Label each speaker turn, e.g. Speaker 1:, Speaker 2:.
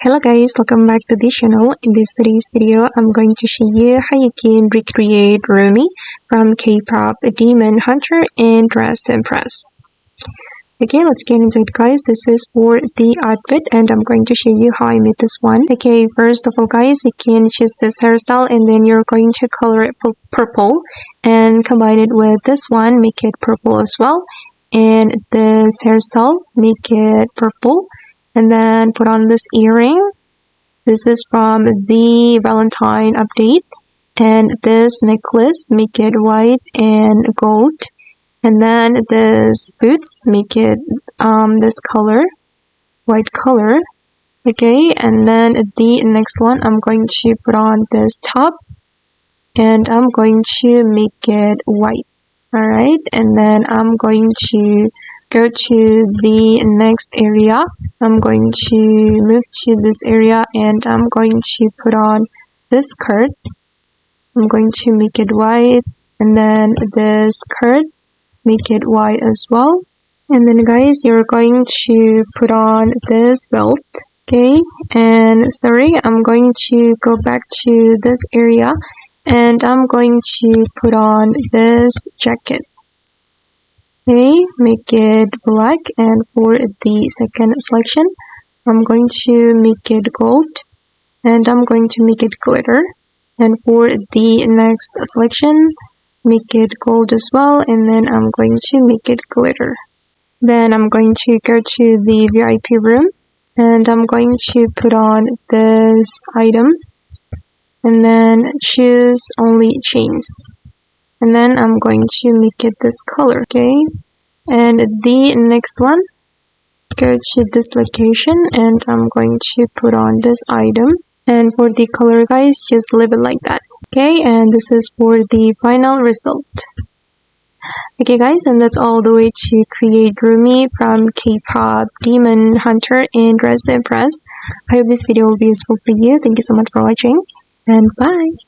Speaker 1: Hello guys, welcome back to this channel. In today's video, I'm going to show you how you can recreate Rumi from K-pop Demon Hunter in Dress to Impress. Okay, let's get into it guys. This is for the outfit and I'm going to show you how I made this one. Okay, first of all guys, you can choose this hairstyle and then you're going to color it purple and combine it with this one, make it purple as well. And this hairstyle, make it purple. And then put on this earring. This is from the Valentine update. And this necklace, make it white and gold. And then this boots, make it this color, white color. Okay, and then the next one, I'm going to put on this top. And I'm going to make it white. Alright, and then I'm going to go to the next area. I'm going to move to this area and I'm going to put on this skirt. I'm going to make it white and then this skirt, make it white as well. And then guys, you're going to put on this belt. Okay, and sorry, I'm going to go back to this area and I'm going to put on this jacket. Okay, make it black, and for the second selection, I'm going to make it gold, and I'm going to make it glitter. And for the next selection, make it gold as well, and then I'm going to make it glitter. Then I'm going to go to the VIP room, and I'm going to put on this item, and then choose only chains. And then I'm going to make it this color, okay? And the next one, go to this location and I'm going to put on this item. And for the color guys, just leave it like that. Okay, and this is for the final result. Okay guys, and that's all the way to create Rumi from K-pop Demon Hunter in Dress to Impress. I hope this video will be useful for you. Thank you so much for watching and bye!